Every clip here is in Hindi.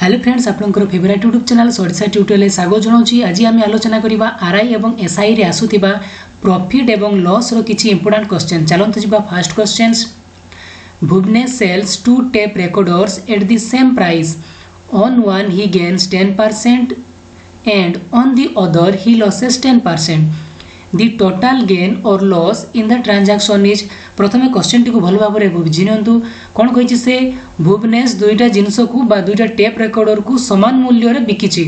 हेलो फ्रेंड्स, आपनकर favourite YouTube channel Odisha tutorial स्वागत जनाऊँ। आज आम आलोचना करवा आरआई और एसआई रे आसुथिबा प्रॉफिट एवं लॉस रो किछि इंपोर्टेंट क्वेश्चन। चलंतु जिबा first questions. Bhuvanesh sells 2 tape recorders at the same price. On one he gains 10% and on the other he loses 10%. The total gain or loss in the transaction is। प्रथमे क्वेश्चन टी को भल भाव में बुझी नियंतु। कौन कही से भुवनेश दुईटा जिनस को बा दुईटा टेप रेकर्डर को समान मूल्य रे बिकिछि।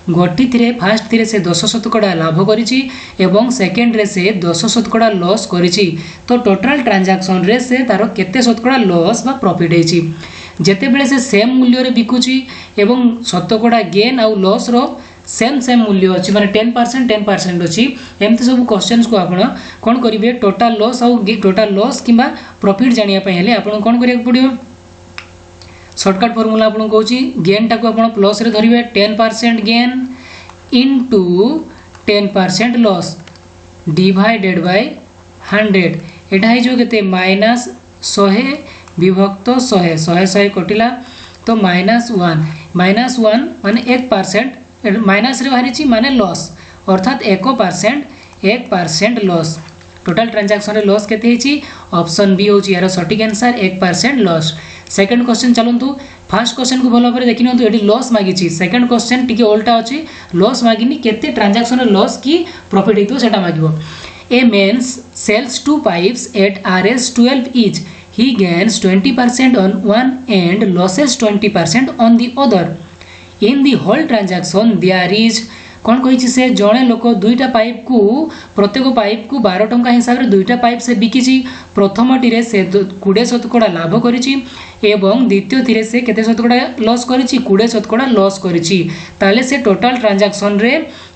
गोटी थिरे फास्ट थिरे से 10% लाभ करिछि एवं सेकेंड रे से 10% लॉस करिछि। तो टोटल ट्रांजैक्शन रे से तार केते शतकड़ा लॉस बा प्रॉफिट हेछि। जेते बेले से सेम मूल्य रे बिकुछि एवं शतकड़ा गेन आउ लॉस रो सेम मूल्य अच्छी माने 10% अच्छी। एमती सब क्वेश्चन को आप कौन करेंगे टोटाल लॉस आउ टोटाल लॉस कि प्रॉफिट जानिया हेले आपन कौन करिया पड़ियो। शॉर्टकट फॉर्मूला आपन कहूची गेन टाको आपन प्लस रे धरिबे 10% gain into 10% loss divided bye 100। एटा हे जो केते माइनस 100 विभक्त 100 कटिला तो -1 माने 1% माइनस रे बाहरी माने लॉस अर्थात 1% लॉस। टोटल ट्रांजैक्शन रे लॉस केते हेची ऑप्शन बी होची यार सटीक आंसर 1% लॉस। सेकंड क्वेश्चन चलंतु। फर्स्ट क्वेश्चन को भलो भाबरे देखिनंतु एडी लॉस मागिची। सेकंड क्वेश्चन टिके उल्टा अछि लॉस मागिनी केते ट्रांजैक्शन रे लॉस की प्रॉफिट हेतु सेटा मागिबो। A man sells 2 pipes at RS 12 each. He gains 20% on one and losses 20% on the other. In the whole transaction there is कौन कही से जड़े लोक दुईटा पाइप को प्रत्येक पाइप को 12 टंका हिसाब से दुईटा पाइप से बिकी। प्रथम टी से 20% लाभ करिछि एवं द्वितीय टी से केते शतकड़ा लॉस करिछि 20% लॉस करिछि। ताले से टोटल ट्रांजैक्शन रे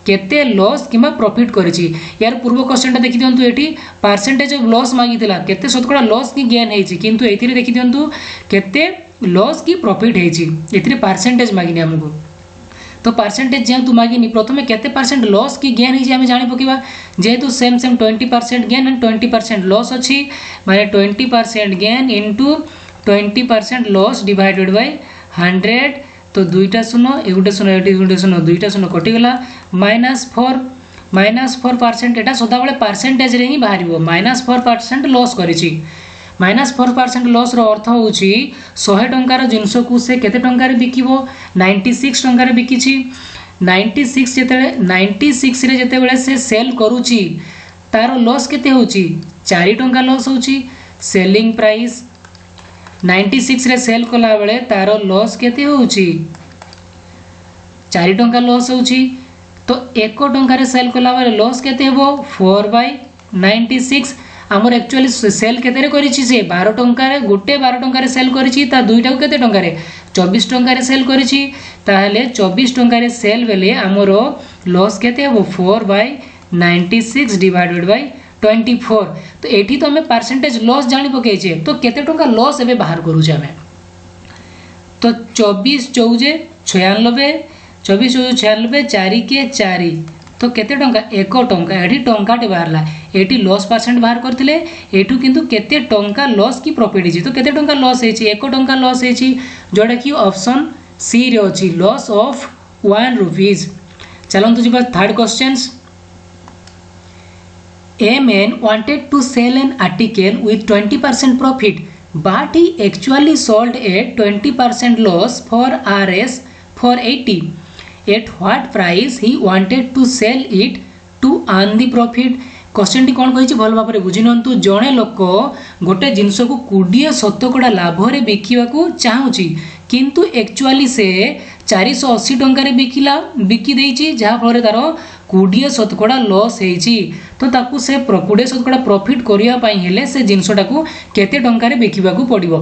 केते लॉस किंबा प्रॉफिट करिछि। यार पूर्व क्वेश्चन देखि दियंतु एठी परसेंटेज ऑफ लॉस मागितला केते शतकड़ा लॉस की गेन हेछि किंतु एथिरे देखि दियंतु केते लॉस की प्रॉफिट हेछि। एथिरे परसेंटेज मागिनी हमको तो परसेंटेज जेहेतु मागिनी प्रथमे केते परसेंट लॉस की गेन हेछि हम जानि पकिबा। जेहेतु सेम 20% गेन एंड 20% लॉस अछि माने 20% gain into 20% loss divided bye 100। तो दुईटा शून्य एगुटे शून्य एटी गुटे शून्य दुईटा शून्य कटि गला -4% एटा सदा बेले परसेंटेज रे ही बाहरिबो। -4% लॉस करिछि। -4% लॉस रो अर्थ होउची 100 टंकार जिनस को से केते टंकार बिकिबो 96 टंकार बिकिछि। 96 रे जेते बेले से सेल करूची तार लॉस केते होउची 4 टंका लॉस होउची। सेलिंग प्राइस 96 रे सेल कला बेले तार लॉस केते होउची 4 टंका लॉस होउची। तो 1 टंका रे सेल कला बेले लॉस केते हेबो 4/96। आमर एक्चुअली सेल केते करिछि से 12 टंका रे गोटे 12 टंका रे सेल करिछि ता दुईटा को केते टंका रे 24 टंका रे सेल करिछि। ताहले 24 टंका रे सेल बेले हमरो लॉस केते हो 4/96 डिवाइडेड बाय 24। तो एठी तो हमें परसेंटेज लॉस जानि पकै छै तो केते टंका लॉस एबे बाहर करू छै हमें। तो 24 14 96 24 96 4 के 4 तो केते टंका 1 टंका एठी टंकाटे बाहरला। एठी लॉस परसेंट बाहर करथिले एठू किंतु केते टंका लॉस की प्रॉफिट हिची। तो केते टंका लॉस हेची 1 टंका लॉस हेची जोडा कि ऑप्शन सी रे अछि लॉस ऑफ 1 रुपीस। चलंतु जिबा third questions. A man wanted to sell an article with 20% profit but he actually sold at 20% loss for RS for 80. At what price he wanted to sell it to earn the profit? Question T कौन कही भल भाव में बुझी नियंतु। जड़े लोक गोटे जिनस को 20% लाभ रे बिकिबा को चाहूची किंतु एक्चुअली से 480 टंका बिकी देइची जहा फल तार 20% लॉस हेची। तो ताकू से 20% प्रॉफिट करिया पई हेले से जिनसटा को केते टंका रे बिकिबा को पड़िबो।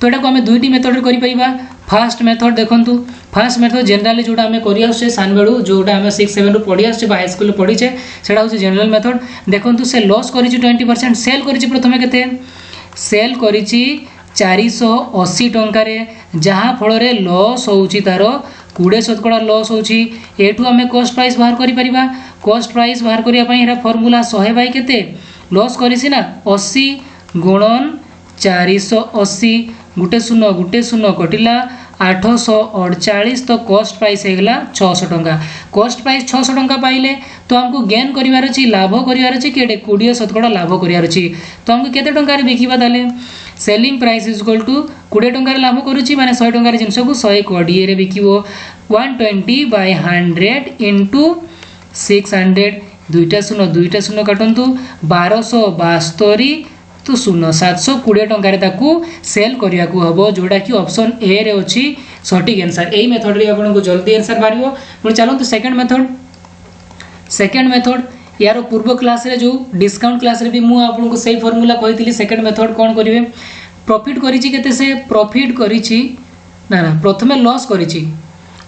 तो एटा को हमें दुईटी मेथड रे करि पाइबा। फर्स्ट मेथड देखंतु। फर्स्ट मेथड जनरली जोटा हमें करि आछे सानबेडू जोटा हमें 6 7 रो पढि आछे बा हाई स्कूल पढि छे सेटा होचे जनरल मेथड। देखंतु से लॉस करिछि 20% सेल करिछि प्रथमे केते सेल करिछि 480 टंका रे जहा फल रे लॉस होउछि तार 20% लॉस होउछि। एठू हमें कॉस्ट प्राइस बाहर करि परिबा। कॉस्ट प्राइस बाहर करिया पई एरा फार्मूला 100 बाय केते लॉस करिछि ना 80 गुणन 480 गुटे शून्य कटिला 848 तो कॉस्ट प्राइस होगा 600 टंका। कॉस्ट प्राइस 600 टंका पाइले तो हमको गेन करिवार अछि लाभ करिवार अछि कि 20% लाभ करिवार अछि तो हमको केते टंका रे बिकिबा ताले selling price is equal to 20 टंका रे लाभ करूछि माने 100 टंका रे जिंस को 120 रे बिकिबो 120/100 इनटू 600 दुईटा शून्य काटंतु 1272 तो 720 टंका रे ताकू सेल करिया को हबो जोडा कि ऑप्शन ए रे अछि सटीक आंसर। एई मेथड रे आपन को जल्दी आंसर मारियो। पुଣି चलंतु सेकंड मेथड यार पूर्व क्लास रे जो डिस्काउंट क्लास रे भी मु आपन को सही फार्मूला कहितली। सेकंड मेथड कोन करिवे प्रॉफिट करिछि केते से प्रॉफिट करिछि ना प्रथमे लॉस करिछि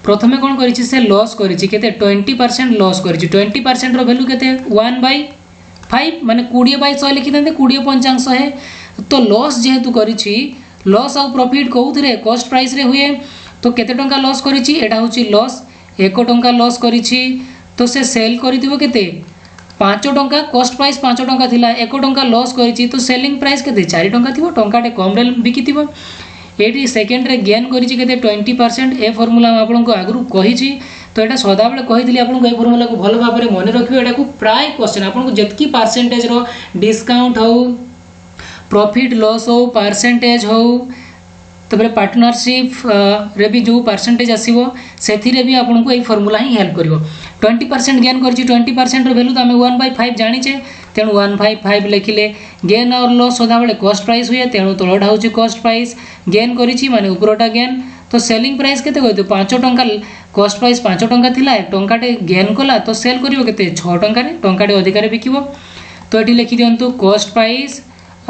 प्रथमे कोन करिछि से लॉस करिछि केते 20% लॉस करिछि 20% रो वैल्यू केते 1/5 माने 20/100 लिखि दंते 20 है तो लॉस जेहेतु करिछि लॉस और प्रॉफिट कोउथरे कॉस्ट प्राइस रे हुए तो केते टंका लॉस करिछि एटा होछि लॉस 1 टंका लॉस करिछि तो से सेल करिदिबो केते 5 टंका कॉस्ट प्राइस 5 टंका थिला 1 टंका लॉस करिछि तो सेलिंग प्राइस केते 4 टंका थिबो टंकाटे कम रे बिकिथिबो। एटी सेकेंड रे गेन करिछि केते 20% ए फार्मूला आपन को आगरु कहिछि तो एटा सदा बेले कहितली आपन को ए फार्मूला को भलो भाबरे मने रखियो एटा को प्राय क्वेश्चन आपन को जतकी परसेंटेज रो डिस्काउंट हो प्रॉफिट लॉस हो परसेंटेज हो तबरे पार्टनरशिप रे भी जो परसेंटेज आसीबो सेथि रे भी आपन को ए फार्मूला ही हेल्प करिवो। 20% गेन करछि 20% रो वैल्यू तो हमें 1/5 जानिछे तेणु 1/5 लिखिले गेन और लॉस सदा बेले कॉस्ट प्राइस हुए तेणु तळटा होछि कॉस्ट प्राइस गेन करिछि माने उपरटा गेन तो सेलिंग प्राइस केते कहतो 5 टंका कॉस्ट प्राइस 5 टंका थिला 1 टंकाटे गेन कला तो सेल करिवो केते 6 टंका रे टंकाटे अधिकार बिकिवो तो एठी लिखि दियंतु कॉस्ट प्राइस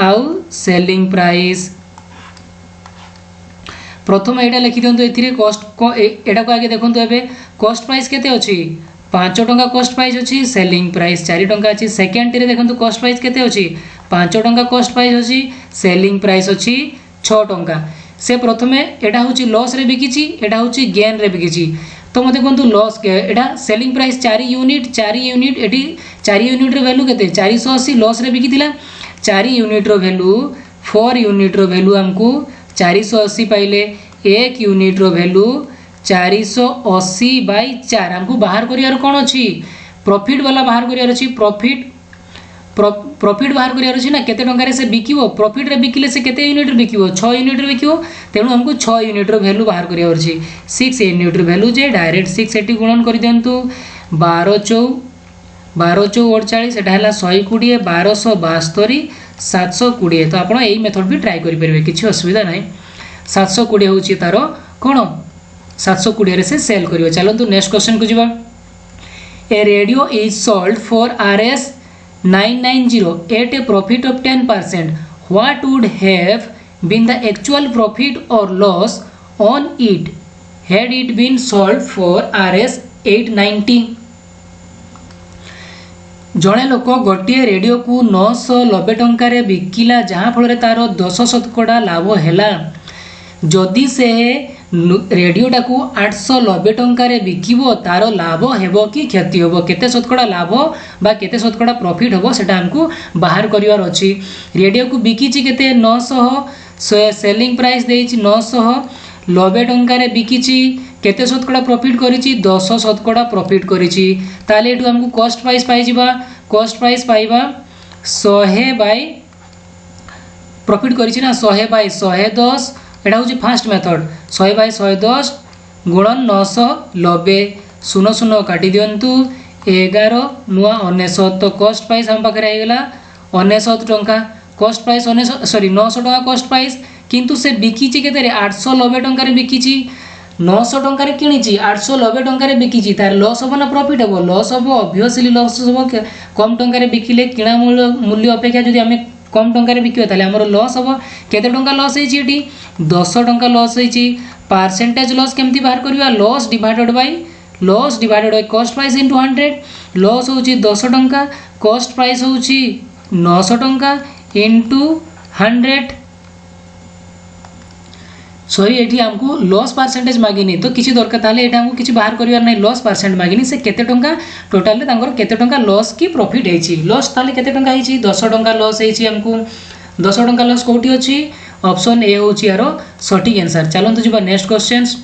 आउ सेलिंग प्राइस। प्रथम एटा लिखि दियंतु एथिरे कॉस्ट को एटा को आगे देखंतु एबे कॉस्ट प्राइस केते अछि 5 टंका कॉस्ट प्राइस अछि सेलिंग प्राइस 4 टंका अछि। सेकंड रे देखंतु कॉस्ट प्राइस केते अछि 5 टंका कॉस्ट प्राइस अछि सेलिंग प्राइस अछि 6 टंका। से प्रथमे एटा होछि लॉस रे बिकिछि एटा होछि गेन रे बिकिछि तो मते कोंतु लॉस के एटा selling price 4 unit eighty 4 unit रे वैल्यू केते 480 लॉस रे बिकिथिला 4 यूनिट रो वैल्यू 4 यूनिट रो वैल्यू हमकु 480 पाइले 1 यूनिट रो वैल्यू 480/4 हमकु बाहर करियार कोन अछि प्रॉफिट वाला बाहर करियार अछि प्रॉफिट बाहर करियार अछि ना केते टंका रे से बिकिवो प्रॉफिट रे बिकिले से केते यूनिट रे बिकिवो 6 यूनिट रे बिकिवो तेनु हमकु 6 यूनिट रो वैल्यू बाहर करियार अछि 6 यूनिट रो वैल्यू जे डायरेक्ट 6 एटी गुणन करि देंतु 12 48 एटा हला 120 1272 720 तो आपण एई मेथड भी ट्राई करि परबे किछि असुविधा नै 720 होछि तारो कोन 720 रे से सेल करियो। चलंतु नेक्स्ट क्वेश्चन को जिबा a radio is sold for RS 990 at a profit of 10%. What would have been the actual profit or loss on it had it been sold for RS 890? जड़े लोक गोटे रेडियो को 990 टंकार बिकिला जहाँ फल तार 10% लाभ है जदि से रेडियोटा को 890 टंकार बिकिबो तार लाभ हेबो कि क्षति हेबो केते शतकड़ा लाभ बा केते शतकड़ा प्रॉफिट हेबो सेटा हमकु बाहर करिवार अछि। रेडियो को बिकिछि केते 900 सेलिंग प्राइस देछि 990 टंकार बिकिछि केते शतकड़ा प्रॉफिट करिछि 10% प्रॉफिट करिछि ताले एटु हमकु कॉस्ट प्राइस पाइ जिबा कॉस्ट प्राइस पाइबा 100 बाय प्रॉफिट करिछि ना 100/110 एटा होछि फर्स्ट मेथड 100/110 गुणन 990 00 काटी दियंतु 11 नुआ 19 तो कॉस्ट प्राइस हम पाखरे आइगला 19 टंका कॉस्ट प्राइस 900 टंका कॉस्ट प्राइस किंतु से बिकिछि केते रे 890 टंका रे बिकिछि 900 टंका रे किनिछि 890 टंका रे बिकिछि तार लॉस हो ना प्रॉफिट हो लॉस हो ऑब्वियसली लॉस हो कम टंका रे बिकिले किना मूल्य अपेक्षा जदि हमें कम टंका रे बिकियो ताले हमर लॉस हो केते टंका लॉस हेछि एटी 10 टंका लॉस हेछि परसेंटेज लॉस केमती बाहर करबा loss divided by cost price into 100 loss होछि 10 टंका कॉस्ट प्राइस होछि 900 टंका इनटू 100 सॉरी एठी हमकु लॉस परसेंटेज मागिनी तो किछि दरकार ताले एटा हमकु किछि बाहर करिवार नै लॉस परसेंट मागिनी से केते टंका टोटल रे तांगर केते टंका लॉस की प्रॉफिट हेछि लॉस ताले केते टंका हेछि 10 टंका लॉस हेछि हमकु 10 टंका लॉस कोठी अछि ऑप्शन ए होची यार सटीक आंसर। चलंतु जिबा next questions.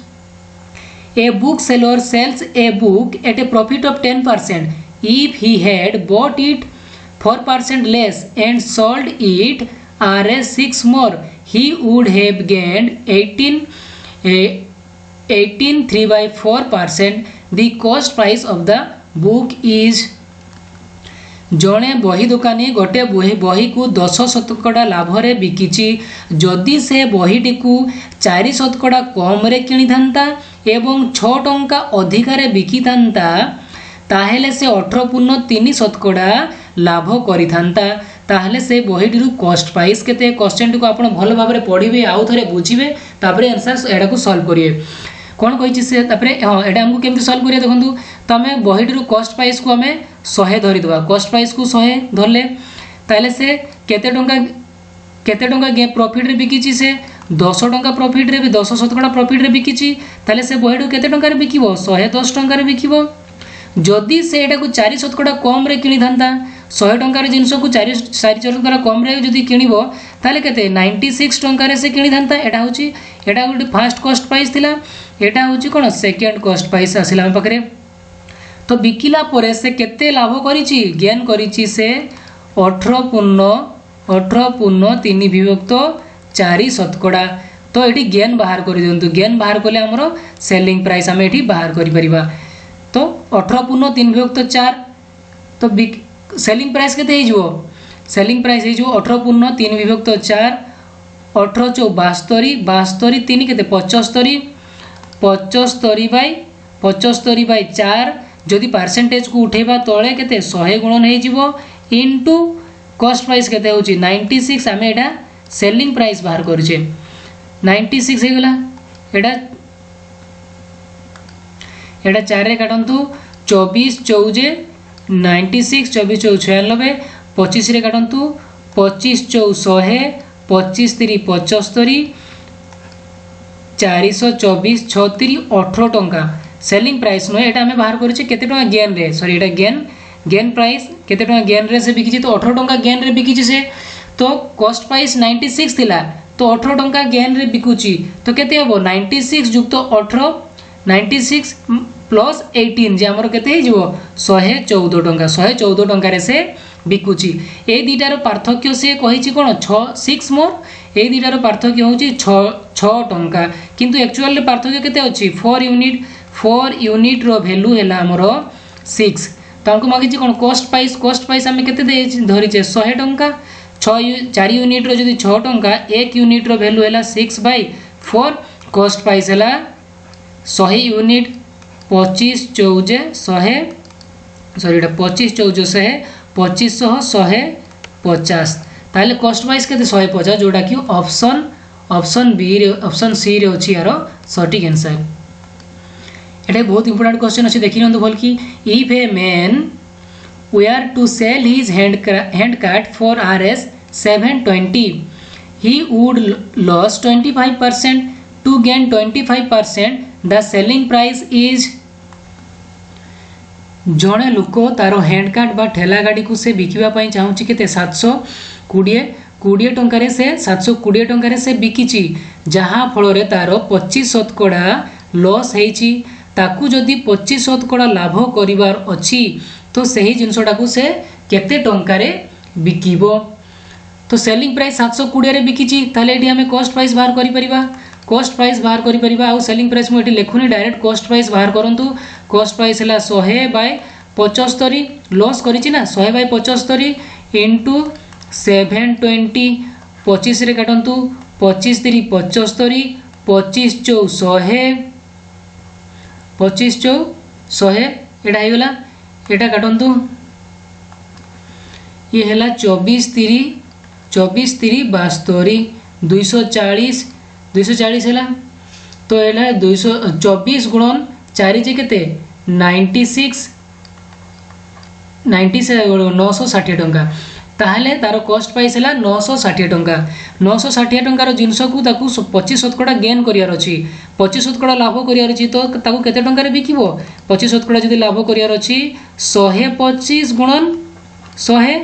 A book seller sells a book at a profit of 10% if he had bought it 4% less and sold it Rs 6 more, he would have gained 18 3/4%. The cost price of the book is। जड़े बही दुकानी गोटे बही को 10% लाभ रे बिकिची, जदि से बहीटी को 4% कम रे किनी थांता एवं 6 टंका अधिकार बिकी थांता ताहेले से 18.3% लाभ करि थांता। ताहेले से बहीटी कॉस्ट प्राइस केते क्वेश्चन को आपण भल भाबरे पढिबे आउ थरे बुझिबे तापरे आंसर एडा को सॉल्व करिवे। कोन कहिछि से तापरे हां एडा हमकु केमति सॉल्व करिया देखंतु। तमे बहीटी कॉस्ट प्राइस को हमें 100 धरि दबा, कॉस्ट प्राइस को 100 धरले ताहेले से केते टंका गे प्रॉफिट रे बिकिछि से 10 टंका प्रॉफिट रे भी 10% प्रॉफिट रे बिकिछि, ताहेले से बहीटी केते टंका रे बिकिबो 110 टंका रे बिकिबो। जदि से एटा को 4% कम रे किनी थांता 100 टंकार जिनस को 4% कम रे जदि किनिबो ताले केते 96 टंकार से किनी थांता। एटा गोटे फर्स्ट कॉस्ट प्राइस थिला, एटा होची कोन सेकंड कॉस्ट प्राइस आसिला हम पाखरे। तो बिकिला परे से केते लाभ करिछि गेन करिछि से 18.3/4। तो एटी गेन बाहर कर दियंतु, गेन बाहर करले हमरो सेलिंग प्राइस हम एटी बाहर करि परिबा। तो 18.3/4 तो सेलिंग प्राइस केते हिजो, सेलिंग प्राइस हिजो 18.3/4 18 × 72 72 3 केते 75 75/4 जदि परसेंटेज को उठेबा तळे केते 100 गुणन हे जिवो इनटू कॉस्ट प्राइस केते होची 96। हमें एटा सेलिंग प्राइस बाहर करछे 96 हे गला। एटा 4 रे काटंतु 24 14 96 24 14 96 25 रे काटंतु 25 14 100 25 3 75 424 36 18 टंका सेलिंग प्राइस नो एटा हमें बाहर करिছে केते टंका गेन रे, सॉरी एटा गेन प्राइस केते टंका गेन रे से बिकिछि तो 18 टंका गेन रे बिकिछि से। तो कॉस्ट प्राइस 96 थिला तो 18 टंका गेन रे बिकुछि तो केते हबो 96 युक्त 18 96 प्लस 18 जे हमर केते हिजो 114 टंका 114 टंका रे से बिकुछि। ए दीटार पार्थक्य से कहिछि कोन 6 मोर ए दीटार पार्थक्य होछि 6 टंका किंतु एक्चुअल पार्थक्य केते अछि 4 यूनिट रो वैल्यू हैला हमरो 6। तो हमको मागिछि कोन कॉस्ट प्राइस हम केते धरिछे 100 टंका 4 यूनिट रो जदि 6 टंका 1 यूनिट रो वैल्यू हैला 6/4 कॉस्ट प्राइस हैला 100 यूनिट 25 14 100 सॉरी एटा 25 14 100 150 ताले कॉस्ट प्राइस केते 150 जोडा कि ऑप्शन बी रे ऑप्शन सी रे अछि यार सटीक आंसर। एटा बहुत इंपोर्टेंट क्वेश्चन अछि देखि नंदु भल कि if a man were to sell his hand cart for Rs 720 he would lose 25% to gain 25%, the selling price is। जड़े लोक तार हैंड कार्ड बा ठेला गाड़ी को से बिकिबा पई चाहूची केते 720 टंका रे से 720 टंका रे से बिकिची जहां फल रे तार 25% लॉस हेची ताकू जदि 25% लाभ करिवार अछि तो सही जिनसटा को से केते टंका रे बिकिबो। तो सेलिंग प्राइस 720 रे बिकिची ताले एठी हमें कॉस्ट प्राइस बाहर करि परिबा आ सेलिंग प्राइस मु एठी लेखुनी डायरेक्ट कॉस्ट प्राइस बाहर करंतु। कॉस्ट प्राइस हला 100/75 लॉस करिछि ना 100/75 इनटू 720 25 रे काटंतु 25 3 75 25 4 100 एटा हे गला एटा काटंतु ये हला 24 3 72 240 हला तो एला 224 गुणन 4 जे केते 96 960 टंका ताहले तार कॉस्ट प्राइस हला 960 टंका 960 टंकार जिनस को ताकू 25% गेन करियार अछि 25% लाभ करियार अछि तो ताकू केते टंका रे बिकिबो 25% जदी लाभ करियार अछि 125 गुणन 100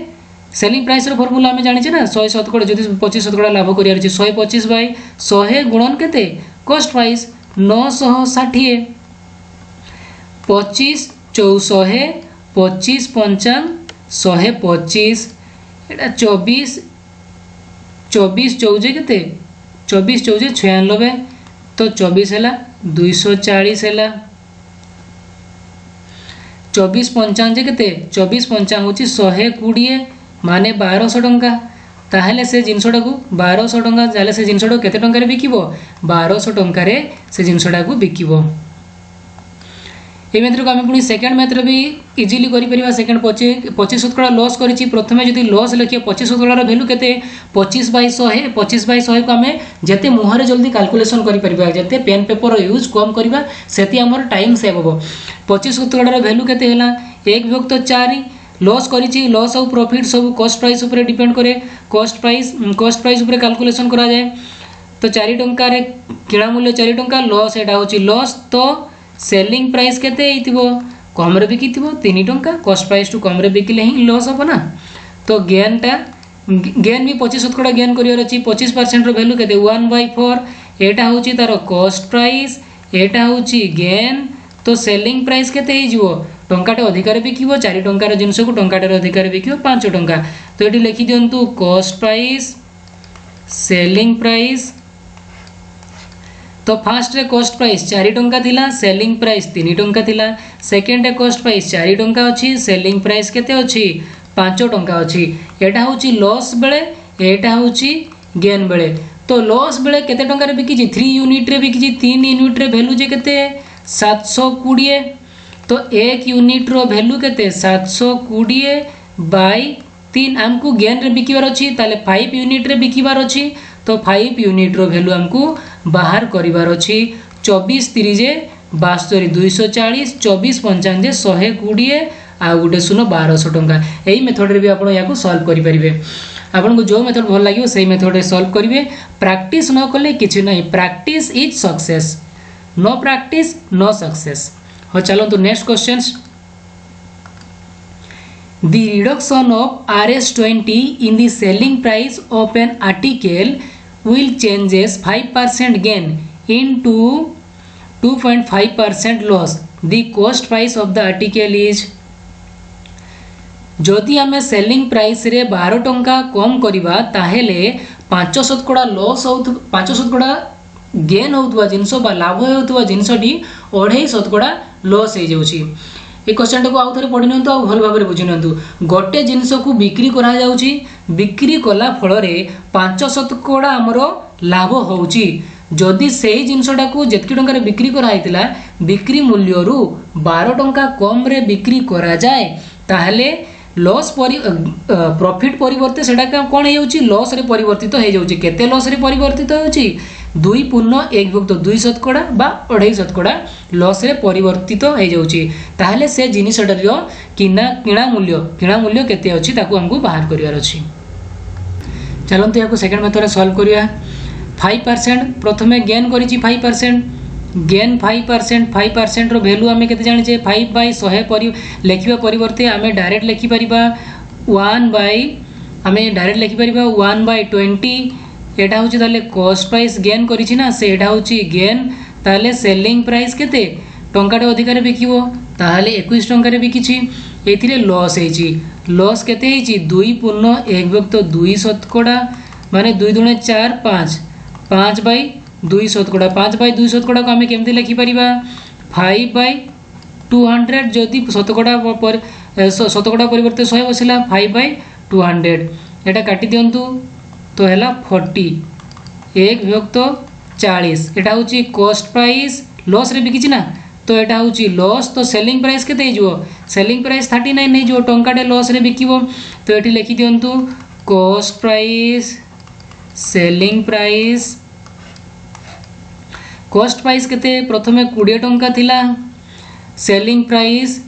सेलिंग प्राइस रो फॉर्मूला आम जाने ना 100% जदि 25% लाभ करार 125 बाय 100 गुणन केते कॉस्ट प्राइस 960 25 400 25 55 125 एटा 24 24 चौजे केते 24 चौजे 96 तो 24 है 240 है 24 55 केते 24 55 हूँ 120 माने 1200 टंका ताहले से जिनसटा को 1200 टंका जाले से जिनसटा केते टंका बिकिबो 1200 टंका रे से जिनसटा को बिकिबो। ये मेथड को आम पुणी सेकेंड मेथड भी इजिली करें सेकेंड 25% लॉस करी प्रथम जब लॉस लिखिए 25% भैल्यू के 25/100 25/100 को आम जिते मुहर जल्दी कैलकुलेसन करते पेन पेपर यूज कम करवा से टाइम सेव हम 25% भैल्यू के 1/4 लॉस करी लॉस और प्रॉफिट सब कॉस्ट प्राइस उपर डिपेंड करे कॉस्ट प्राइस उपर कैलकुलेसन करा जाए तो 4 टंका रे किणा मूल्य 4 टंका लॉस एटा होची लॉस तो सेलिंग प्राइस केते हिथिबो कम रे बिकी थिबो 3 टंका कॉस्ट प्राइस टू कम रे बिकिले ही लॉस हो ना तो गेन भी 25% गेन करियर अछि 25% रो वैल्यू केते 1/4 एटा होची तार कॉस्ट प्राइस एटा होची गेन तो सेलिंग प्राइस केते ही जिवो टंकाटे अधिकार बिकिबो 4 टंकार जिनस को टंकाटे अधिकार बिकिबो 5 टंका तो एटी लिखि दियंतु कॉस्ट प्राइस सेलिंग प्राइस तो फास्ट रे कॉस्ट प्राइस 4 टंका थिला सेलिंग प्राइस 3 टंका थिला सेकंड रे कॉस्ट प्राइस 4 टंका अछि सेलिंग प्राइस केते अछि 5 टंका अछि एटा होछि लॉस बेले एटा होछि गेन बेले तो लॉस बेले केते टंका रे बिकिछि 3 यूनिट रे बिकिछि 3 यूनिट रे वैल्यू जे केते 720 तो 1 यूनिट रो वैल्यू केते 720 बाय 3 हमको गेन रे बिकिबार अछि ताले 5 यूनिट रे बिकिबार अछि तो 5 यूनिट रो वैल्यू हमको बाहर करिवार अछि 24 30 72 240 24 55 120 आ गुटे सुनो 1200 टंका एही मेथड रे भी आपण याको सॉल्व करि परिबे आपण को जो मेथड भल लागियो सेही मेथड रे सॉल्व करिवे प्रैक्टिस न कले किछि नै practice is success no practice no success हो चलो तो next questions the reduction of RS20 in the selling price of an article will changes 5% gain into 2.5% loss the cost price of the article is जदि आम सेलिंग प्राइस रे 12 टंका कम करवा ताहेले 5% लॉस हो 5% गेन होतुवा जिनस बा लाभ होतुवा जिनसटी 2.5% लॉस हो जाउची ए क्वेश्चन को आउ थे पढ़ी नियंतु भल भाव में बुझी नियंतु गोटे जिनस को बिक्री करा जाउची बिक्री कला फल रे 5% आमर लाभ होउची जदि सेही जिनसटा को जेतकी टंका रे बिक्री करा हैतिला बिक्री मूल्य रु 12 टंका कम रे बिक्री करा जाए ताहले लॉस प्रॉफिट परिवर्ते सेटा कोन हे जाउची लॉस रे परिवर्तित हे जाउची केते लॉस रे परिवर्तित होउची 2.1/2% बा 2.5% लॉस रे परिवर्तित हो जाउची ताहले से जिनिसटर किणा मूल्य केते अछि ताकू हमको बाहर करिवार अछि चलंतु याको सेकंड मेथड सॉल्व करिया 5% प्रथमे गेन करिछि 5% गेन 5% रो वैल्यू हमें केते जानि जे 5/100 लिखिबा परिवर्ते हमें डायरेक्ट लिखि परिबा 1 हमें डायरेक्ट लिखि परिबा 1/20 एटा होची ताले कॉस्ट प्राइस गेन करिछि ना से एटा होची गेन ताले सेलिंग प्राइस केते टंकाटे अधिकार बिकिबो ताले 21 टंका रे बिकिछि एथिरे लॉस हेछि लॉस केते हेछि 2.1/2% माने 2 दुणे 4 5 5/2% 5/2% को हमें केमते लिखि परिबा 5/200 जदि शतकड़ा परिवर्ते 100 बसिला 5/200 एटा काटि दियंतु तो हैला 40 1/40 एटा होची कॉस्ट प्राइस लॉस रे बिकिछि ना तो एटा होची लॉस तो सेलिंग प्राइस केते हे जो सेलिंग प्राइस 39 नै जो टंकाटे लॉस रे बिकिबो तो एटी लिखि दियंतु cost price selling price cost price केते प्रथमे 20 टंका थिला सेलिंग प्राइस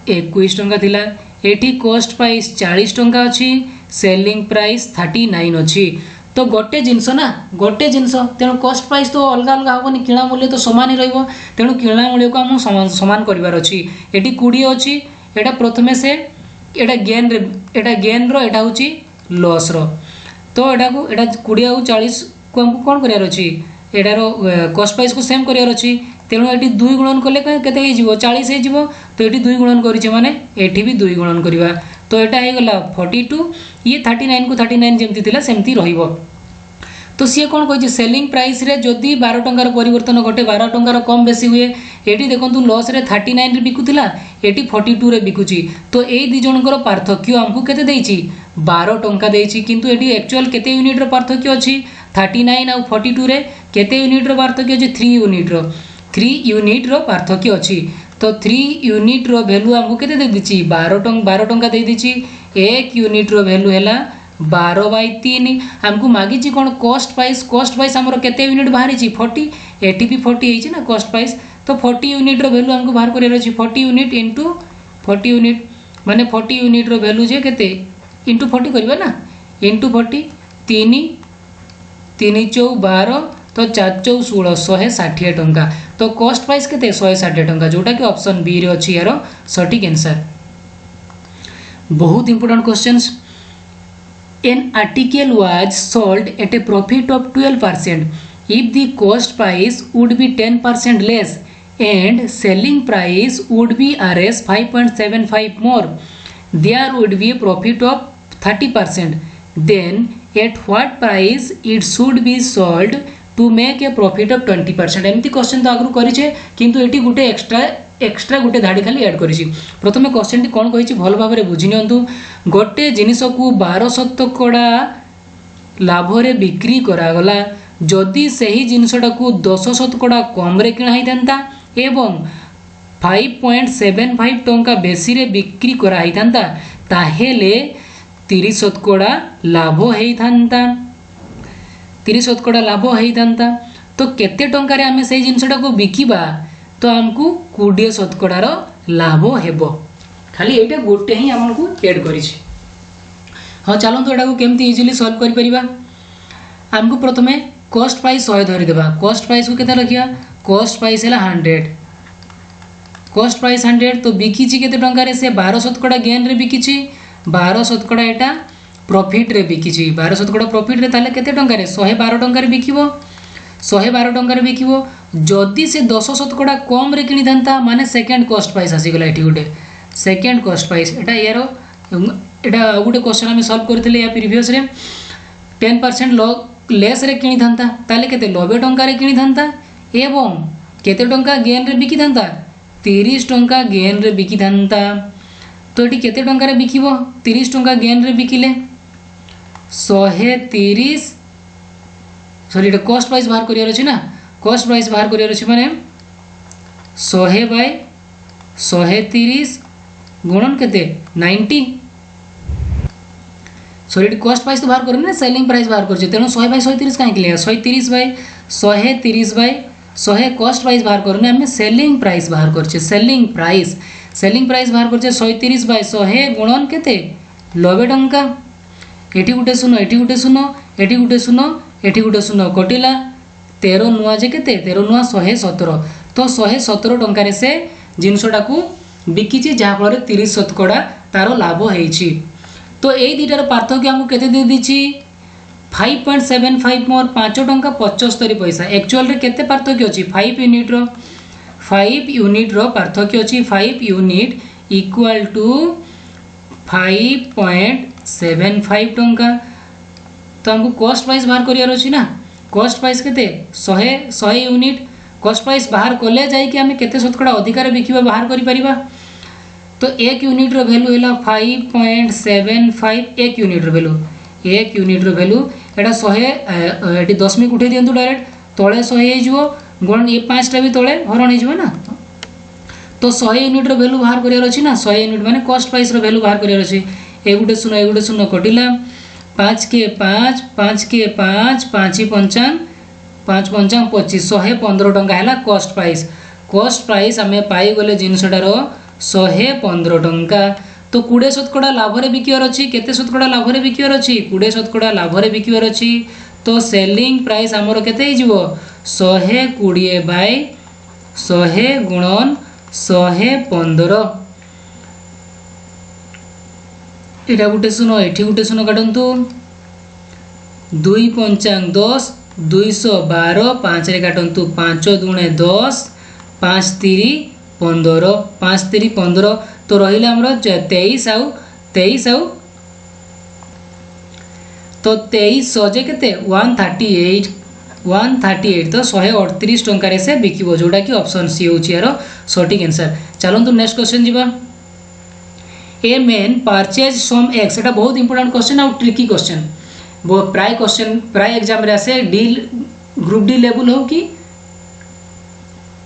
21 टंका थिला एठी कॉस्ट प्राइस 40 टंका अछि सेलिंग प्राइस 39 अछि तो गोटे जिनस ना गोटे जिनस तेणु कॉस्ट प्राइस तो अलग अलग हेनी किणा मूल्य तो सामान ही रहिबो तेणु किणा मूल्य को हम समान करिवार अछि एठी 20 अछि एटा प्रथमे से एटा गेन रो एटा होची लॉस रो। तो एटा को एटा 20 और 40 को हमको कोन करियार अछि एटार कॉस्ट प्राइस को सेम करियार अछि तेणु एटी 2 गुणन कले केते हे जिवो 40 हे जिवो तो एटी 2 गुणन करिছে माने एटी भी 2 गुणन करिवा तो एटा हे गला 42 ये 39 को 39 जेमती थिला सेमती रहिबो। तो सी कौन कही सेलिंग प्राइस रे जदि 12 टंकार परिवर्तन घटे 12 टंकार कम बेसी हुए एटी देखंतु लॉस रे 39 रे बिकुथिला एटी 42 रे बिकुची तो ए दि जनकर पार्थक्य हमकु केते देइची 12 टंका देइची किंतु एटी एक्चुअल केते यूनिट रो पार्थक्य अछि 39 और 42 रे केते यूनिट रो पार्थक्य अछि 3 यूनिट रो पार्थक्य अछि तो 3 यूनिट रो वैल्यू हमकु केते दे दिची 12 टंका दे दिची 1 यूनिट रो वैल्यू हैला 12/3 हमको मागी कौन कॉस्ट प्राइस हमरो केते यूनिट बाहरी 40 एटी भी 40 है ना कॉस्ट प्राइस तो 40 यूनिट रो वैल्यू हमको बाहर करियर अछि 40 यूनिट इनटू 40 यूनिट माने 40 यूनिट रो वैल्यू जे केते इनटू 40 करबा ना इनटू 40 3 चौ 12 तो 4 चौ 16 160 टंका तो कॉस्ट प्राइस केते 160 टंका जोटा कि ऑप्शन बी रे अछि यारो सटीक आंसर। बहुत important questions An article was sold at a profit of 12% if the cost price would be 10% less and selling price would be Rs 5.75 more. There would be a profit of 30%. Then at what price it should be sold to make a profit of 20%? एमती क्वेश्चन तो आगु करिछे किंतु एटी गुटे एक्स्ट्रा गुटे धाड़ी खाली ऐड करिछि। प्रथमे क्वेश्चन टी कोन कहिछि भल भाबरे बुझि नियंतु गोटे जिनिस को 12 शतकड़ा लाभ रे बिक्री करा गला जदि सही जिनिसटा को 10 शतकड़ा कम रे किना हितांता एवं 5.75 टंका बेसी रे बिक्री करा हितांता ताहेले 30 शतकड़ा लाभ हेइथांता 30 शतकड़ा लाभ हेइथांता तो केते टंका रे हमें सही जिनिसटा को बिकिबा तो हमको 20 शतकड़ार लाभ हेबो खाली एटा गोटे ही हमको ऐड करिछि। हाँ चलतु एटा को केमती इजीली सॉल्व करि परिबा हमको प्रथमे कॉस्ट प्राइस 100 धरि देबा कॉस्ट प्राइस को केते रखिया कॉस्ट प्राइस हैला 100 तो बिकिछि केते टंका रे से 12 शतकड़ा गेन रे बिकिछि 12 शतकड़ा एटा प्रॉफिट रे बिकिछि 12 शतकड़ा प्रॉफिट रे ताले केते टंका रे 112 टंका रे बिकिबो 112 टंका रे बिकिबो जदि से 10 शतकड़ा कम रे किनि थांता माने सेकंड कॉस्ट प्राइस आसी गला एठी गुटे सेकंड कॉस्ट प्राइस एटा यारो एटा गुटे क्वेश्चन हम सॉल्व करथिले या प्रीवियस रे 10% लेस रे किनि थांता ताले केते 90 टंका रे किनि थांता एवं केते टंका गेन रे बिकी थांता 30 टंका गेन रे बिकी थांता तो एठी केते टंका रे बिकिबो 30 टंका गेन रे बिकिले 130 सॉरी एटा कॉस्ट प्राइस बाहर करियर अछि ना कॉस्ट प्राइस बाहर करियर अछि माने 100/130 गुणन केते 90 सॉरी कॉस्ट प्राइस तो बाहर करने ना सेलिंग प्राइस बाहर कर तेणु 100/130 कहीं लिया 130/100 कॉस्ट प्राइस बाहर करने हमें सेलिंग प्राइस बाहर कर सेलिंग प्राइस बाहर कर 130/100 गुणन केते 90 टंका एटी गुटे सुनो एटी गुटे सुनो एटी गुटे सुनो एटी गुटे सुनो कटिला 13 नुआ जे केते 13 नुआ 117 तो 117 टंका रे से जिनसटा को बिकिछि जहा फल 30 शतकड़ा तार लाभ हेछि तो एई दुटार पार्थक्य हमको केते दे दिछि 5.75 मोर 5 टंका 75 पैसा एक्चुअल रे केते पार्थक्य अछि 5 यूनिट रो पार्थक्य अछि 5 यूनिट इक्वल टू 5.75 टंका तो हमको कॉस्ट प्राइस बाहर करियार अछि ना कॉस्ट प्राइस केते 100 यूनिट कॉस्ट प्राइस बाहर कले जाय कि हमें केते शतकड़ा अधिकार बिकिबा बाहर करि परिबा तो 1 यूनिट रो वैल्यू हैला 5.75 1 यूनिट रो वैल्यू एटा 100 एटी 10 मिनट उठे दियंतु डायरेक्ट तळे 100 हे जिवो गुण ए 5 टा भी तळे हरण हे जिवो ना तो 100 यूनिट रो वैल्यू बाहर करियार अछि ना 100 यूनिट माने कॉस्ट प्राइस रो वैल्यू बाहर करियार अछि ए गुटे सुनो कटिला 5 के 5 5 के 5 5 55 5 55 25 115 टंका हैला कॉस्ट प्राइस हमें पाई गले जिनसटार 115 टंका तो 20 शतकड़ा लाभ रे बिकियर अछि केते शतकड़ा लाभ रे बिकियर अछि 20 शतकड़ा लाभ रे बिकियर अछि तो सेलिंग प्राइस हमर केते हे जिवो 120/100 गुणन 115 एटा गुटे शून्य एठी गुटे शून्य काटंतु 2 पंचांग 10 212 5 रे काटंतु 5 दुणे 10 5 3 15 5 3 15 तो रहिला हमर 23 आउ 23 आउ तो 23 सजे केते 138 तो 138 टंका से बिकिबो जोटा कि ऑप्शन सी होची यार सटीक आंसर। चलंतु नेक्स्ट क्वेश्चन जीवा। A man purchase some x, एटा बहुत इंपोर्टेंट क्वेश्चन और ट्रिकी क्वेश्चन, वो प्राय एग्जाम रे आसे डी ग्रुप डी लेवल हो कि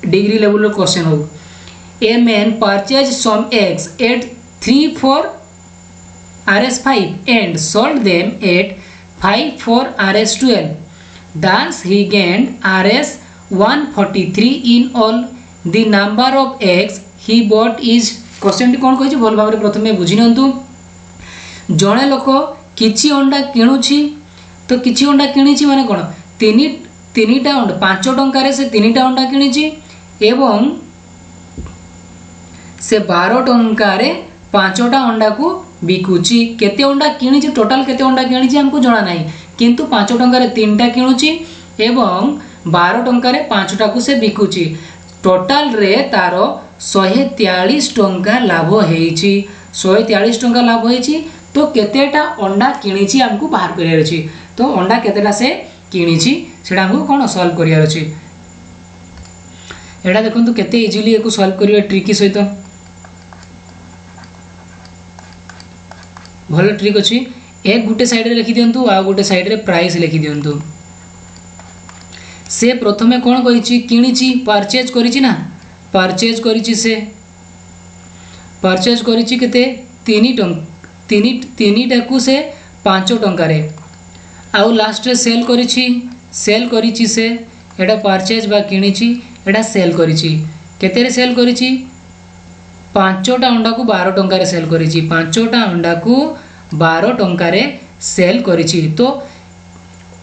डिग्री लेवल क्वेश्चन हो। A man purchase some x at 3 for RS5 and sold them at 5 for RS12. Thus he gained RS 143 in all. The number of eggs he bought is, question T कौन कही भल भाव प्रथम बुझी नियंतु। जड़े लोक किछि अंडा किणुछि तो किछि अंडा किणिछि माने कोन तीनिटा अंडा 5 टंकार से 3टा अंडा किणिछि एवं से 12 टंकार 5टा अंडा को बिकुछि। केते अंडा किणिछि टोटल केते अंडा किणिछि हमको जणा नाही, किंतु 5 टंकार 3टा किणुछि एवं 12 टंकार 5टा को से बिकुछि। टोटल रे तार 143 टंका लाभ हेछि। 143 टंका लाभ हेछि तो केतेटा अंडा किणिछि हमको बाहर करियार अछि। तो अंडा केतेटा से किणिछि सेटा हमको कोन सॉल्व करियार अछि। एडा देखंतु केते इजीली एको सॉल्व करियो ट्रिकी सहित भल ट्रिक अछि। एक गुटे साइड रे लिखि दियंतु आ गुटे साइड रे प्राइस लिखि दियंतु। से प्रथमे कोन कहिछि किणिछि परचेज करिछि ना, परचेज करिछि से परचेज करिछि केते 3 टाकू से 5 टंका रे आउ लास्ट रे सेल करिछि से एडा परचेज बा किणिछि एडा सेल करिछि केते रे सेल करिछि 5टा अंडा को 12 टंका रे सेल करिछि। 5टा अंडा को 12 टंका रे सेल करिछि तो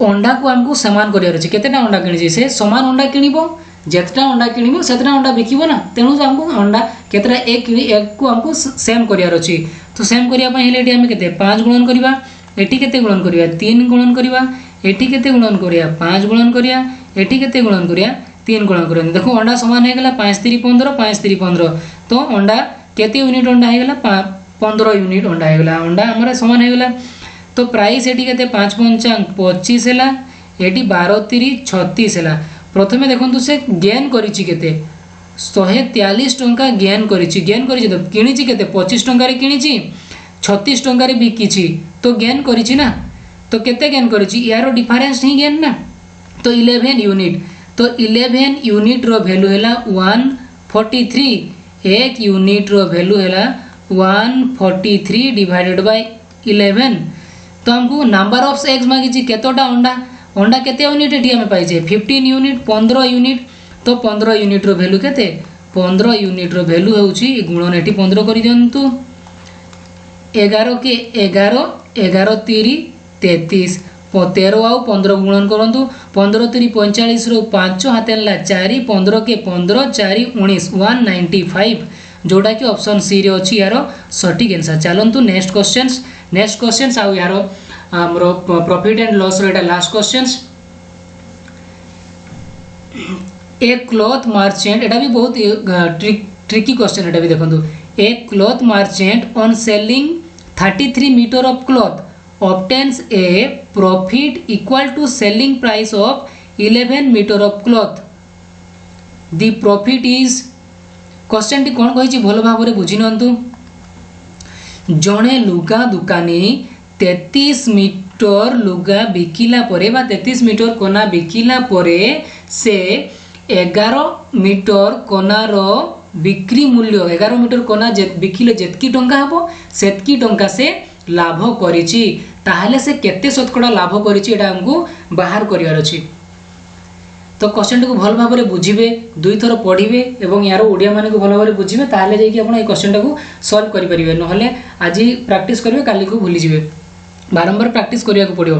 अंडा को हमको समान करियार अछि। केतेटा अंडा किणिछि से समान अंडा किणिबो, जेतटा अंडा किणिबो सेतटा अंडा बिकिबो ना, तेनु हमको अंडा केतरा एक को हमको सेम करियार अछि। तो सेम करिया पय हेले एटी हम केते 5 गुणन करिबा, एटी केते गुणन करिया 3 गुणन करिबा, एटी केते गुणन करिया 5 गुणन करिया, एटी केते गुणन करिया 3 गुणन करिया। देखो अंडा समान हे गेला 5 3 15 5 3 15 तो अंडा केते यूनिट अंडा हे गेला 15 यूनिट अंडा हे गेला। अंडा हमरा समान हे गेला तो प्राइस एटी केते 5 पंचांग 25 हेला, एटी 12 3 36 हेला। प्रथमे देखंतु से गेन करिछि केते 143 टंका गेन करिछि तो किणिछि केते 25 टंका रे किणिछि 36 टंका रे बिकिछि तो गेन करिछि ना। तो केते गेन करिछि यारो डिफरेंस ही गेन ना। तो 11 यूनिट, तो 11 यूनिट रो वैल्यू हैला 143। एक यूनिट रो वैल्यू हैला 143 डिवाइडेड बाय 11। तो हमको नंबर ऑफ एग्स मागिछि केतोटा अंडा केते यूनिट एटी हम पाइजे 15 यूनिट 15 यूनिट। तो 15 यूनिट रो वैल्यू केते 15 यूनिट रो वैल्यू होउछि गुणन एटी 15 करि दियंतु 11 के 11 11 3 33 13 आउ 15 गुणन करंतु 15 3 45 रो 5 हातेला 4 15 के 15 4 19 195 जोटा कि ऑप्शन सी रे अछि यारो सटीक आंसर। चलंतु नेक्स्ट क्वेश्चंस आउ यारो हमरो प्रॉफिट एंड लॉस रो एटा last questions. A cloth merchant, एटा भी बहुत ट्रिकी क्वेश्चन एटा भी देखंतु। A cloth merchant on selling 33 metre of cloth obtains a profit equal to selling price of 11 meter of cloth. The profit is, question टी कोन कहिछि भलो भाबरे बुझि नंतु। जणे लुगा दुकानी 33 मीटर लुगा बिकिला परे बा 33 मीटर कोना बिकिला परे से 11 मीटर कोनार बिक्री मूल्य 11 मीटर कोना बिकिले जेतकी टंका हबो सेतकी टंका से लाभ करिछि। ताहले से केते शतकड़ा लाभ करिछि एटा हमको बाहर करियार अछि। तो क्वेश्चन को भल भाबरे बुझिबे, दुई थर पढिबे एवं यार ओडिया माने को भल भाबरे बुझिबे ताहले जाई कि आपण ए क्वेश्चन को सॉल्व करि परिबे। नहले आजि प्रैक्टिस करिवे काली को भूली जिवे, बारंबार प्रैक्टिस करिया को पड़ियो।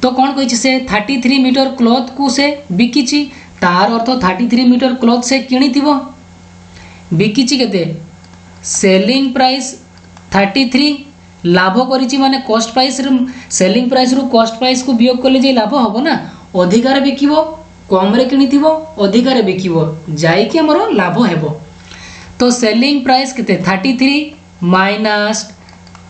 तो कोन कहिछि से 33 मीटर क्लॉथ को से बिकिछि, तार अर्थ 33 मीटर क्लॉथ से किनिथिबो बिकिछि केते सेलिंग प्राइस 33 लाभ करिछि माने कॉस्ट प्राइस सेलिंग प्राइस रु कॉस्ट प्राइस को वियोग कले जे लाभ हबो ना अधिकार बिकिबो कम रे किनिथिबो अधिकार बिकिबो जाई कि हमरो लाभ हेबो। तो सेलिंग प्राइस केते 33 माइनस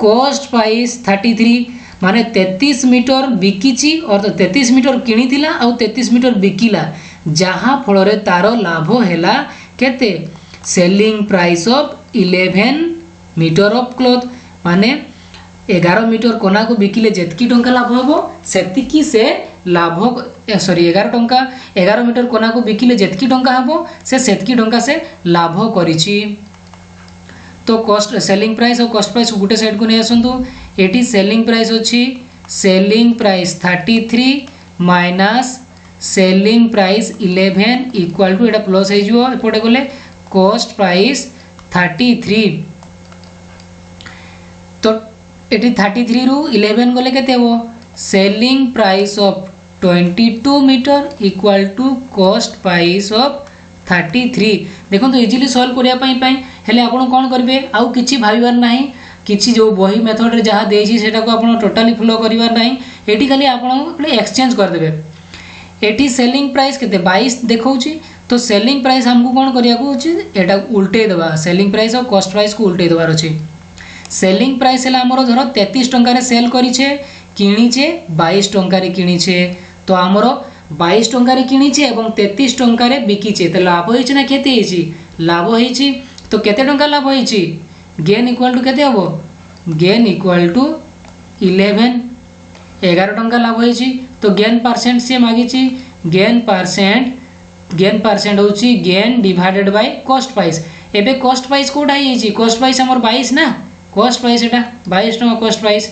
कॉस्ट प्राइस 33 माने 33 मीटर बिकिछि और तो 33 मीटर किनिथिला और 33 मीटर बिकिला जहाँ फल रे तार लाभ हैला केते selling price of 11 meter of cloth माने 11 मीटर कोना को बिकिले जेतकी टंका लाभ हबो सेतिकी से लाभ 11 मीटर कोना को बिकिले जेतकी टंका हबो से सेतकी टंका से लाभ करिछि। तो कॉस्ट सेलिंग प्राइस और कॉस्ट प्राइस गुटे साइड को नहीं आसंतु एटी सेलिंग प्राइस अछि selling price 33 minus selling price 11 equal to एटा प्लस हे जो एपटे गले कॉस्ट प्राइस 33 तो एटी 33 रु 11 गले केते हो selling price of 22 meter equal to cost price of 33 देखो तो इजीली सॉल्व करिया पई हेले आपण कोन करबे आउ किछि भाबिबार नाही किछि जो बही मेथड रे जहा देछि सेटा को आपण टोटली फॉलो करिवार नाही एटी खाली आपण एक्सचेंज कर देबे। एटी सेलिंग प्राइस केते 22 देखौछि तो सेलिंग प्राइस हमको कोन करिया को अछि एटा उल्टे देबा सेलिंग प्राइस और कॉस्ट प्राइस को उल्टे देबार अछि। सेलिंग प्राइस है आमर धर 33 टंका सेल करिछे किणीचे 22 टंका किणीचे तो आमर 22 टंका किणीचे एवं 33 टंका बिकीचे तो लाभ होइछि ना केते होइछि लाभ होइछि तो केते टंका लाभ होइछि गेन इक्वल टू केते हबो गेन इक्वल टू 11 टंका लाभ होइछि तो गेन परसेंट से मागिछि गेन परसेंट होछि gain divided by cost price एबे कॉस्ट प्राइस कोडा हिछि कॉस्ट प्राइस हमर 22 ना कॉस्ट प्राइस एटा 22 टंका कॉस्ट प्राइस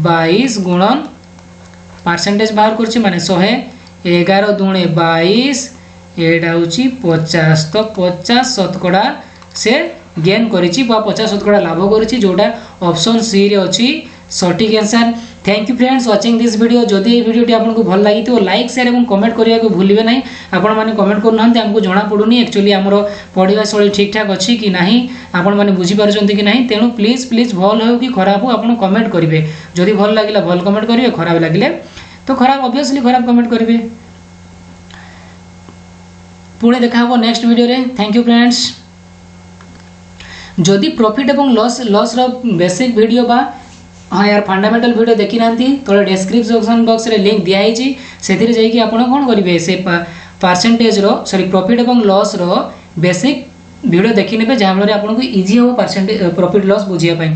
22 गुणन परसेंटेज बाहर करछि माने 111 दुणे 22 एटा होछि 50 तो 50% से गेन करिछि 50% लाभ करिछि जोटा ऑप्शन सी रे अछि सटीक answer. Thank you friends watching this video जदि ए वीडियो आपको भल लगी तो लाइक शेयर और कमेंट करिया को भूलिबे नहीं आपण माने कमेंट करना हमको जना पड़ुनी एक्चुअली हमरो पढ़िबा शैली ठीक ठाक अछि कि नहीं आपण माने बुझी पारछंती कि नहीं तेणु प्लीज भल हो कि खराब हो आपण कमेंट करिवे जदि भल लागिला भल कमेंट करिवे खराब लागिले तो खराब ऑब्वियसली खराब कमेंट करिवे। पुणे देखा हो नेक्स्ट वीडियो रे थैंक यू फ्रेंड्स। जदि प्रॉफिट एवं लॉस रो बेसिक वीडियो बा हाँ यार फंडामेंटल वीडियो देखी ना तले डिस्क्रिप्शन बॉक्स रे लिंक दिया है से जाकि आपण कौन करेंगे से परसेंटेज रो सॉरी प्रॉफिट एवं लॉस रो बेसिक वीडियो देखी ने जहाँ फल आपको इजी हो परसेंटेज प्रॉफिट लॉस बुझिया पाई।